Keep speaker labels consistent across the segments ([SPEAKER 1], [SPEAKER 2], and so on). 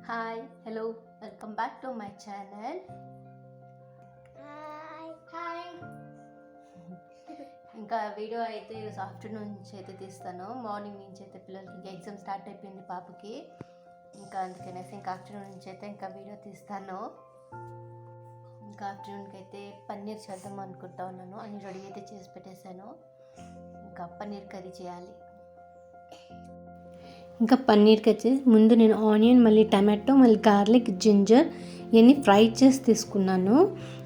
[SPEAKER 1] Hi hello welcome back to my channel.
[SPEAKER 2] Hi.
[SPEAKER 1] ఇంకా video అయితే ఈరోజు ఆఫ్టర్నూన్ నుంచి అయితే తీస్తాను. మార్నింగ్ నుంచి అయితే పిల్లలకి ఇంకా ఎగ్జామ్ స్టార్ట్ అయిపోయింది పాపకి. ఇంకా అందుకనేసి ఇంకా ఆఫ్టర్నూన్ నుంచి అయితే ఇంకా వీడియో తీస్తాను. ఇంకా ఆఫ్టర్నూన్కి అయితే పన్నీర్ చేద్దాం అనుకుంటా ఉన్నాను. అన్ని రెడీ అయితే చేసి పెట్టేశాను. ఇంకా పన్నీర్ కర్రీ చేయాలి. ఇంకా పన్నీర్కి వచ్చి ముందు నేను ఆనియన్, మళ్ళీ టమాటో, మళ్ళీ గార్లిక్, జింజర్ ఇవన్నీ ఫ్రై చేసి తీసుకున్నాను.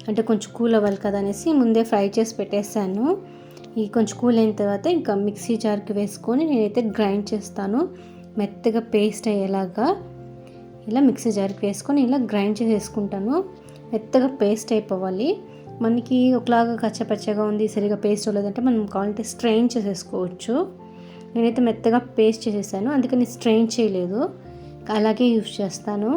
[SPEAKER 1] అంటే కొంచెం కూల్ అవ్వాలి కదా అనేసి ముందే ఫ్రై చేసి పెట్టేశాను. ఈ కొంచెం కూల్ అయిన తర్వాత ఇంకా మిక్సీ జార్కి వేసుకొని నేనైతే గ్రైండ్ చేస్తాను. మెత్తగా పేస్ట్ అయ్యేలాగా ఇలా మిక్సీ జార్కి వేసుకొని ఇలా గ్రైండ్ చేసేసుకుంటాను. మెత్తగా పేస్ట్ అయిపోవాలి. మనకి ఒకలాగా కచ్చపచ్చగా ఉంది, సరిగా పేస్ట్ అవ్వలేదంటే మనం కావాలంటే స్ట్రెయిన్ చేసేసుకోవచ్చు. నేనైతే మెత్తగా పేస్ట్ చేసేసాను, అందుకని స్ట్రెయిన్ చేయలేదు, అలాగే యూజ్ చేస్తాను.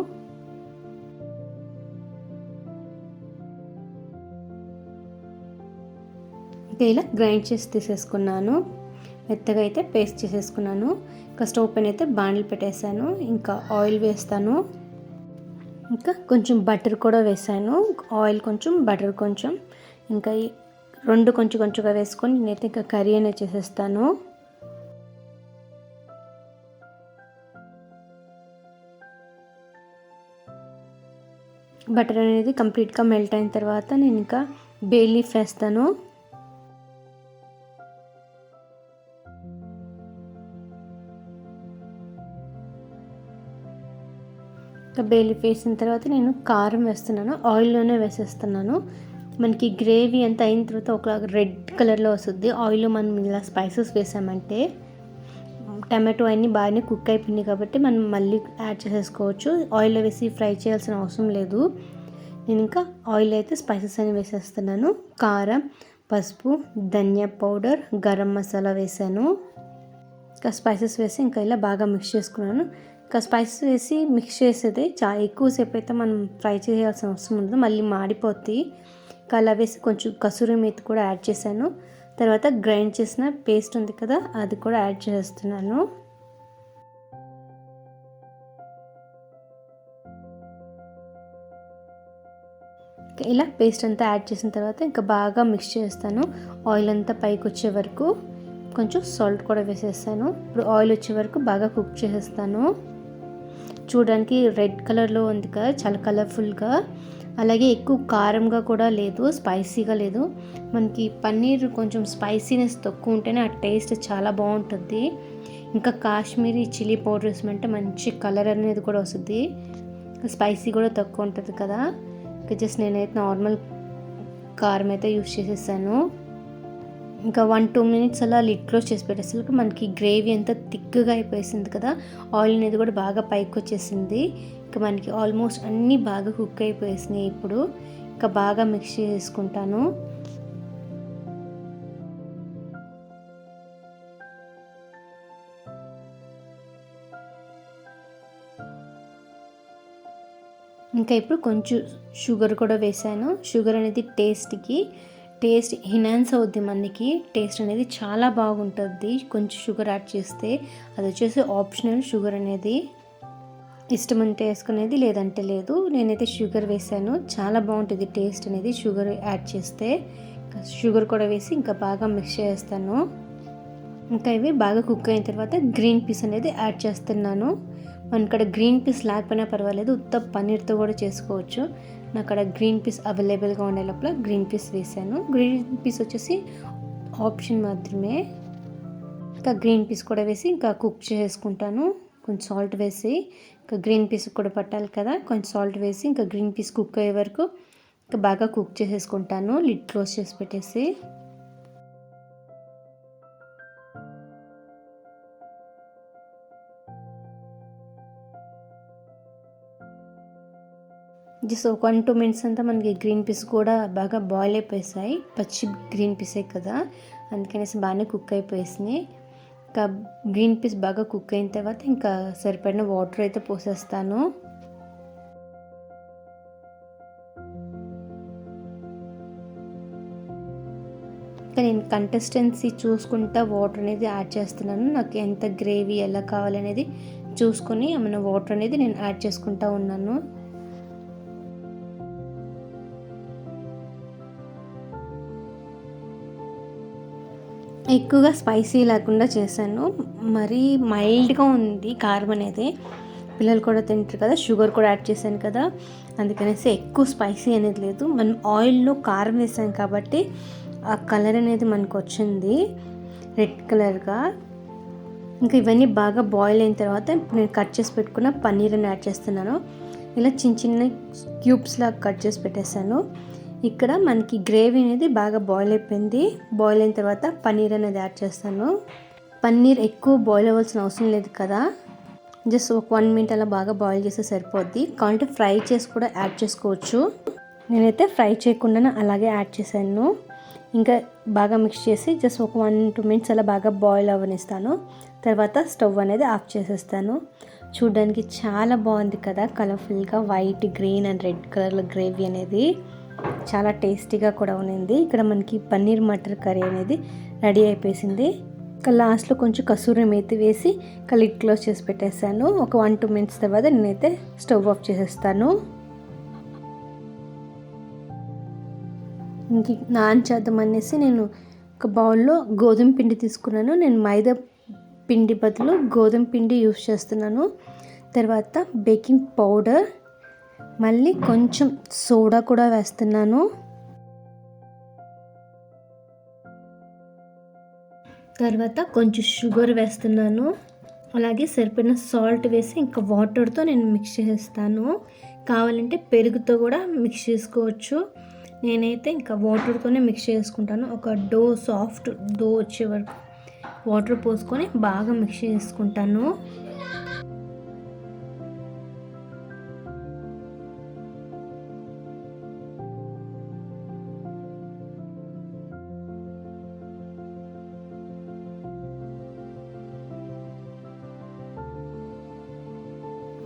[SPEAKER 1] ఇంకా ఇలా గ్రైండ్ చేసి తీసేసుకున్నాను. మెత్తగా అయితే పేస్ట్ చేసేసుకున్నాను. ఇంకా స్టవ్ పైన అయితే బాండిల్ పెట్టేశాను. ఇంకా ఆయిల్ వేస్తాను. ఇంకా కొంచెం బటర్ కూడా వేసాను. ఆయిల్ కొంచెం, బటర్ కొంచెం, ఇంకా రెండు కొంచెం కొంచెంగా వేసుకొని నేనైతే ఇంకా కర్రీ అనేది చేసేస్తాను. బటర్ అనేది కంప్లీట్గా మెల్ట్ అయిన తర్వాత నేను ఇంకా బే లీఫ్ వేస్తాను. ఇంకా బే లీఫ్ వేసిన తర్వాత నేను కారం వేస్తున్నాను. ఆయిల్లోనే వేసేస్తున్నాను. మనకి గ్రేవీ అంతా అయిన తర్వాత ఒక రెడ్ కలర్లో వస్తుంది. ఆయిల్లో మనం ఇలా స్పైసెస్ వేసామంటే టమాటో అన్నీ బాగానే కుక్ అయిపోయింది కాబట్టి మనం మళ్ళీ యాడ్ చేసేసుకోవచ్చు. ఆయిల్లో వేసి ఫ్రై చేయాల్సిన అవసరం లేదు. నేను ఇంకా ఆయిల్ అయితే స్పైసెస్ అని వేసేస్తున్నాను. కారం, పసుపు, ధనియా పౌడర్, గరం మసాలా వేసాను. ఇంకా స్పైసెస్ వేసి ఇంకా ఇలా బాగా మిక్స్ చేసుకున్నాను. ఇంకా స్పైసెస్ వేసి మిక్స్ చేసేది చాలా ఎక్కువసేపు అయితే మనం ఫ్రై చేయాల్సిన అవసరం ఉండదు, మళ్ళీ మాడిపోద్ది. ఇంకా అలా వేసి కొంచెం కసూరి మేతి కూడా యాడ్ చేశాను. తర్వాత గ్రైండ్ చేసిన పేస్ట్ ఉంది కదా, అది కూడా యాడ్ చేస్తున్నాను. ఇలా పేస్ట్ అంతా యాడ్ చేసిన తర్వాత ఇంకా బాగా మిక్స్ చేస్తాను. ఆయిల్ అంతా పైకి వచ్చే వరకు కొంచెం సాల్ట్ కూడా వేసేస్తాను. ఇప్పుడు ఆయిల్ వచ్చే వరకు బాగా కుక్ చేసేస్తాను. చూడడానికి రెడ్ కలర్లో ఉంది కదా, చాలా కలర్ఫుల్గా, అలాగే ఎక్కువ కారంగా కూడా లేదు, స్పైసీగా లేదు. మనకి పన్నీర్ కొంచెం స్పైసీనెస్ తక్కువ ఉంటేనే ఆ టేస్ట్ చాలా బాగుంటుంది. ఇంకా కాశ్మీరీ చిల్లీ పౌడర్ వేసామంటే మంచి కలర్ అనేది కూడా వస్తుంది. స్పైసీ కూడా తక్కువ ఉంటుంది కదా. ఇంకా జస్ట్ నేనైతే నార్మల్ కారం అయితే యూస్ చేసేసాను. ఇంకా 1-2 మినిట్స్ అలా లిడ్ క్లోజ్ చేసి పెట్టేసరికి మనకి గ్రేవీ అంతా థిక్గా అయిపోయింది కదా. ఆయిల్ అనేది కూడా బాగా పైకి వచ్చేసింది. ఇంకా మనకి ఆల్మోస్ట్ అన్నీ బాగా కుక్ అయిపోయేసినాయి. ఇప్పుడు ఇంకా బాగా మిక్స్ చేసుకుంటాను. ఇంకా ఇప్పుడు కొంచెం షుగర్ కూడా వేసాను. షుగర్ అనేది టేస్ట్ ఎన్హాన్స్ అవుద్ది. మనకి టేస్ట్ అనేది చాలా బాగుంటుంది కొంచెం షుగర్ యాడ్ చేస్తే. అది వచ్చేసి ఆప్షనల్. షుగర్ అనేది ఇష్టం ఉంటే వేసుకునేది, లేదంటే లేదు. నేనైతే షుగర్ వేసాను. చాలా బాగుంటుంది టేస్ట్ అనేది షుగర్ యాడ్ చేస్తే. షుగర్ కూడా వేసి ఇంకా బాగా మిక్స్ చేస్తాను. ఇంకా ఇవి బాగా కుక్ అయిన తర్వాత గ్రీన్ పీస్ అనేది యాడ్ చేస్తున్నాను. మన ఇక్కడ గ్రీన్ పీస్ లేకపోయినా పర్వాలేదు, ఉత్త పన్నీర్తో కూడా చేసుకోవచ్చు. నాకు అక్కడ గ్రీన్ పీస్ అవైలబుల్గా ఉండే లోపల గ్రీన్ పీస్ వేసాను. గ్రీన్ పీస్ వచ్చేసి ఆప్షన్ మాత్రమే. ఇంకా గ్రీన్ పీస్ కూడా వేసి ఇంకా కుక్ చేసుకుంటాను. కొంచెం సాల్ట్ వేసి, ఇంకా గ్రీన్ పీస్ కూడా పట్టాలి కదా, కొంచెం సాల్ట్ వేసి ఇంకా గ్రీన్ పీస్ కుక్ అయ్యే వరకు ఇంకా బాగా కుక్ చేసేసుకుంటాను లిడ్ క్లోజ్ చేసి పెట్టేసి. జస్ట్ ఒక 1-2 మినిట్స్ అంతా మనకి గ్రీన్ పీస్ కూడా బాగా బాయిల్ అయిపోయేసాయి. పచ్చి గ్రీన్ పీసే కదా, అందుకనేసి బాగానే కుక్ అయిపోయేసినాయి. ఇంకా గ్రీన్ పీస్ బాగా కుక్ అయిన తర్వాత ఇంకా సరిపడిన వాటర్ అయితే పోసేస్తాను. ఇంకా నేను కన్సిస్టెన్సీ చూసుకుంటా వాటర్ అనేది యాడ్ చేస్తున్నాను. నాకు ఎంత గ్రేవీ ఎలా కావాలనేది చూసుకొని ఏమైనా వాటర్ అనేది నేను యాడ్ చేసుకుంటూ ఉన్నాను. ఎక్కువగా స్పైసీ లేకుండా చేశాను. మరీ మైల్డ్గా ఉంది కారం అనేది. పిల్లలు కూడా తింటారు కదా, షుగర్ కూడా యాడ్ చేశాను కదా, అందుకనేసి ఎక్కువ స్పైసీ అనేది లేదు. మనం ఆయిల్లో కారం వేసాం కాబట్టి ఆ కలర్ అనేది మనకు వచ్చింది రెడ్ కలర్గా. ఇంకా ఇవన్నీ బాగా బాయిల్ అయిన తర్వాత ఇప్పుడు నేను కట్ చేసి పెట్టుకున్న పన్నీర్ని యాడ్ చేస్తున్నాను. ఇలా చిన్న చిన్న క్యూబ్స్ లాగా కట్ చేసి పెట్టేశాను. ఇక్కడ మనకి గ్రేవీ అనేది బాగా బాయిల్ అయిపోయింది. బాయిల్ అయిన తర్వాత పన్నీర్ అనేది యాడ్ చేస్తాను. పన్నీర్ ఎక్కువ బాయిల్ అవ్వాల్సిన అవసరం లేదు కదా, జస్ట్ ఒక 1 మినిట్ అలా బాగా బాయిల్ చేస్తే సరిపోద్ది. కావాలంటే ఫ్రై చేసి కూడా యాడ్ చేసుకోవచ్చు. నేనైతే ఫ్రై చేయకుండా అలాగే యాడ్ చేశాను. ఇంకా బాగా మిక్స్ చేసి జస్ట్ ఒక 1-2 మినిట్స్ అలా బాగా బాయిల్ అవ్వనిస్తాను. తర్వాత స్టవ్ అనేది ఆఫ్ చేసేస్తాను. చూడడానికి చాలా బాగుంది కదా, కలర్ఫుల్గా వైట్, గ్రీన్ అండ్ రెడ్ కలర్లో గ్రేవీ అనేది చాలా టేస్టీగా కూడా ఉంది. ఇక్కడ మనకి పన్నీర్ మటర్ కర్రీ అనేది రెడీ అయిపోయింది. ఇంకా లాస్ట్లో కొంచెం కసూరి మేతి వేసి లిడ్ క్లోజ్ చేసి పెట్టేస్తాను. ఒక 1-2 మినిట్స్ తర్వాత నేనైతే స్టవ్ ఆఫ్ చేసేస్తాను. ఇంక నాన్ చేద్దాం అనేసి నేను ఒక బౌల్లో గోధుమ పిండి తీసుకున్నాను. నేను మైదా పిండి బదులు గోధుమ పిండి యూస్ చేస్తున్నాను. తర్వాత బేకింగ్ పౌడర్, మళ్ళీ కొంచెం సోడా కూడా వేస్తున్నాను. తర్వాత కొంచెం షుగర్ వేస్తున్నాను. అలాగే సరిపడిన సాల్ట్ వేసి ఇంకా వాటర్తో నేను మిక్స్ చేస్తాను. కావాలంటే పెరుగుతో కూడా మిక్స్ చేసుకోవచ్చు. నేనైతే ఇంకా వాటర్తోనే మిక్స్ చేసుకుంటాను. ఒక సాఫ్ట్ డో వచ్చే వరకు వాటర్ పోసుకొని బాగా మిక్స్ చేసుకుంటాను.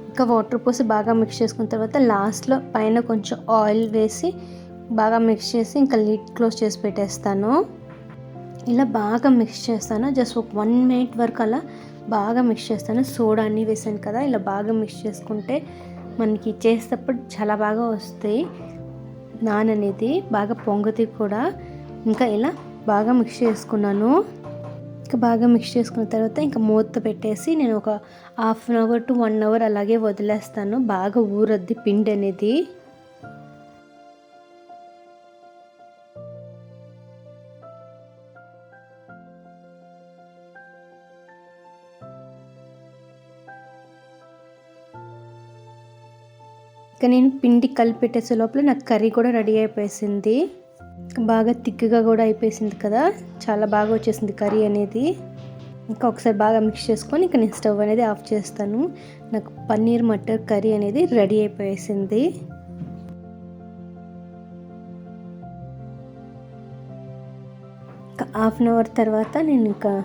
[SPEAKER 1] ఇంకా వాటర్ పోసి బాగా మిక్స్ చేసుకున్న తర్వాత లాస్ట్లో పైన కొంచెం ఆయిల్ వేసి బాగా మిక్స్ చేసి ఇంకా లిడ్ క్లోజ్ చేసి పెట్టేస్తాను. ఇలా బాగా మిక్స్ చేస్తాను. జస్ట్ ఒక 1 మినిట్ వరకు అలా బాగా మిక్స్ చేస్తాను. సోడా అన్నీ వేసాను కదా, ఇలా బాగా మిక్స్ చేసుకుంటే మనకి చేసేటప్పుడు చాలా బాగా వస్తాయి. నాన్ అనేది బాగా పొంగుతాయి కూడా. ఇంకా ఇలా బాగా మిక్స్ చేసుకున్నాను. ఇంకా బాగా మిక్స్ చేసుకున్న తర్వాత ఇంకా మూత పెట్టేసి నేను ఒక 1/2 అవర్ to 1 అవర్ అలాగే వదిలేస్తాను. బాగా ఊరద్ది పిండి అనేది. ఇంకా నేను పిండి కలిపి పెట్టేసే లోపల నాకు కర్రీ కూడా రెడీ అయిపోయింది. బాగా థిక్గా కూడా అయిపోయింది కదా, చాలా బాగా వచ్చేసింది కర్రీ అనేది. ఇంకా ఒకసారి బాగా మిక్స్ చేసుకొని ఇంకా నేను స్టవ్ అనేది ఆఫ్ చేస్తాను. నాకు పన్నీర్ మటర్ కర్రీ అనేది రెడీ అయిపోయింది. ఇంకా 1/2 అవర్ తర్వాత నేను ఇంకా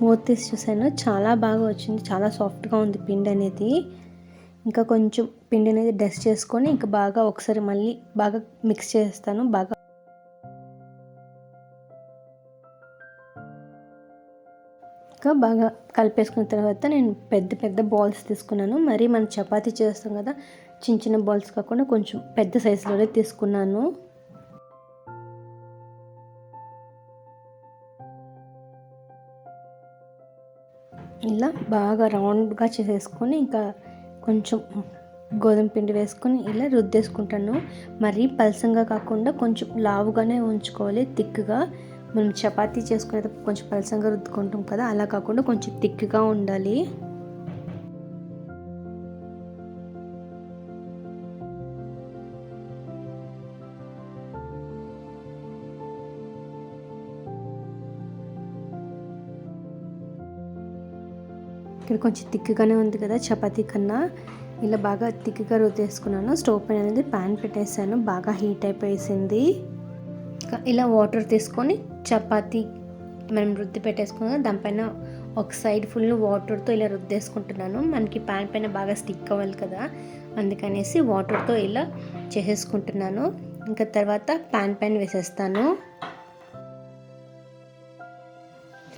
[SPEAKER 1] మూత తీసి చూసాను. చాలా బాగా వచ్చింది, చాలా సాఫ్ట్గా ఉంది పిండి అనేది. ఇంకా కొంచెం పిండి అనేది డస్ట్ చేసుకొని ఇంకా బాగా ఒకసారి మళ్ళీ బాగా మిక్స్ చేస్తాను. ఇంకా బాగా కలిపేసుకున్న తర్వాత నేను పెద్ద పెద్ద బాల్స్ తీసుకున్నాను. మరి మనం చపాతీ చేస్తాం కదా, చిన్న చిన్న బాల్స్ కాకుండా కొంచెం పెద్ద సైజులోనే తీసుకున్నాను. ఇలా బాగా రౌండ్గా చేసేసుకొని ఇంకా కొంచెం గోధుమ పిండి వేసుకొని ఇలా రుద్దేసుకుంటాను. మరీ పలసంగా కాకుండా కొంచెం లావుగానే ఉంచుకోవాలి, థిక్గా. మనం చపాతీ చేసుకునేటప్పుడు కొంచెం పలసంగా రుద్దుకుంటాం కదా, అలా కాకుండా కొంచెం థిక్గా ఉండాలి. ఇక్కడ కొంచెం థిక్గానే ఉంది కదా చపాతీ కన్నా. ఇలా బాగా థిక్గా రుద్దేసుకున్నాను. స్టవ్ పైన అనేది ప్యాన్ పెట్టేసాను. బాగా హీట్ అయిపోయింది. ఇలా వాటర్ తీసుకొని చపాతీ మనం రుద్ది పెట్టేసుకున్నాం, దానిపైన ఒక సైడ్ ఫుల్ వాటర్తో ఇలా రుద్దేసుకుంటున్నాను. మనకి ప్యాన్ పైన బాగా స్టిక్ అవ్వాలి కదా, అందుకనేసి వాటర్తో ఇలా చేసేసుకుంటున్నాను. ఇంకా తర్వాత ప్యాన్ పైన వేసేస్తాను.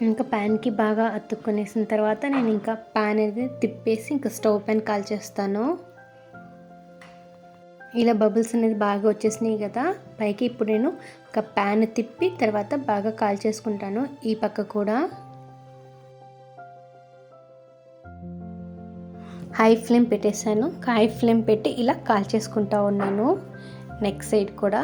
[SPEAKER 1] ఇంకా ప్యాన్కి బాగా అతుక్కునేసిన తర్వాత నేను ఇంకా ప్యాన్ అనేది తిప్పేసి ఇంకా స్టవ్ పైన కాల్చేస్తాను. ఇలా బబుల్స్ అనేది బాగా వచ్చేసినాయి కదా పైకి. ఇప్పుడు నేను ఒక ప్యాన్ తిప్పి తర్వాత బాగా కాల్చేసుకుంటాను. ఈ పక్క కూడా హై ఫ్లేమ్ పెట్టేశాను. హై ఫ్లేమ్ పెట్టి ఇలా కాల్చేసుకుంటా ఉన్నాను నెక్స్ట్ సైడ్ కూడా.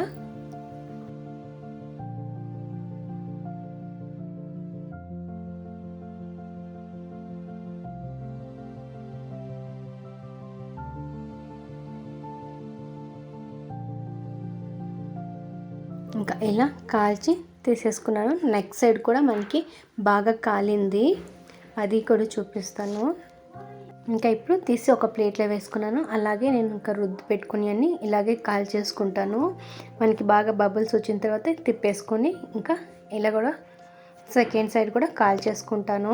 [SPEAKER 1] ఇంకా ఇలా కాల్చి తీసేసుకున్నాను. నెక్స్ట్ సైడ్ కూడా మనకి బాగా కాలింది, అది కూడా చూపిస్తాను. ఇంకా ఇప్పుడు తీసి ఒక ప్లేట్లో వేసుకున్నాను. అలాగే నేను ఇంకా రుద్ది పెట్టుకుని అన్ని ఇలాగే కాల్చేసుకుంటాను. మనకి బాగా బబుల్స్ వచ్చిన తర్వాత తిప్పేసుకొని ఇంకా ఇలా కూడా సెకండ్ సైడ్ కూడా కాల్చేసుకుంటాను.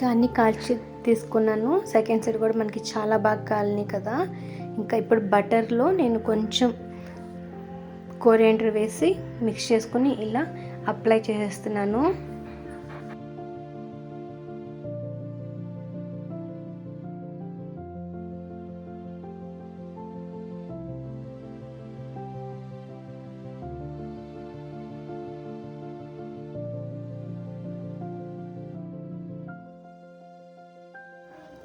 [SPEAKER 1] అన్నీ కాల్చి తీసుకున్నాను. సెకండ్ సైడ్ కూడా మనకి చాలా బాగా కాలినాయి కదా. ఇంకా ఇప్పుడు బటర్లో నేను కొంచెం కొరియాండర్ వేసి మిక్స్ చేసుకుని ఇలా అప్లై చేసేస్తున్నాను.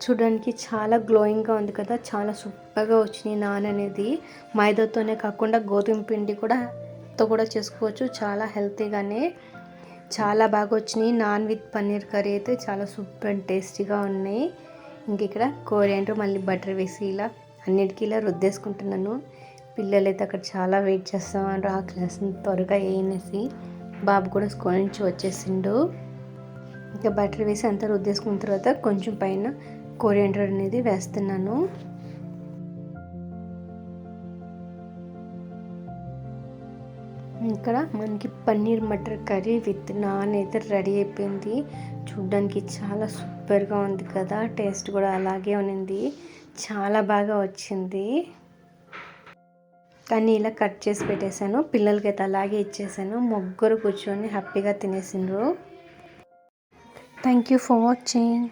[SPEAKER 1] చూడడానికి చాలా గ్లోయింగ్గా ఉంది కదా, చాలా సూపర్గా వచ్చినాయి. నాన్ అనేది మైదాతోనే కాకుండా గోధుమ పిండి కూడా చేసుకోవచ్చు, చాలా హెల్తీగానే. చాలా బాగా వచ్చినాయి. నాన్ విత్ పన్నీర్ కర్రీ అయితే చాలా సూపర్ అండ్ టేస్టీగా ఉన్నాయి. ఇంక ఇక్కడ కొరియాండర్ మళ్ళీ బటర్ వేసి ఇలా అన్నిటికీ ఇలా రుద్దేసుకుంటున్నాను. పిల్లలైతే అక్కడ చాలా వెయిట్ చేస్తామని ఆ క్లాస్ త్వరగా వేయనేసి. బాబు కూడా స్కూల్ నుంచి వచ్చేసిండు. ఇంకా బటర్ వేసి అంతా రుద్దేసుకున్న తర్వాత కొంచెం పైన కొరియాండర్ అనేది వేస్తున్నాను. ఇక్కడ మనకి paneer matar curry with non అయితే రెడీ అయిపోయింది. చూడ్డానికి చాలా సూపర్గా ఉంది కదా, టేస్ట్ కూడా అలాగే ఉంది, చాలా బాగా వచ్చింది. కానీ ఇలా కట్ చేసి పెట్టేశాను. పిల్లలకైతే అలాగే ఇచ్చేసాను. ముగ్గురు కూర్చొని హ్యాపీగా తినేసిండ్రు. Thank you for watching.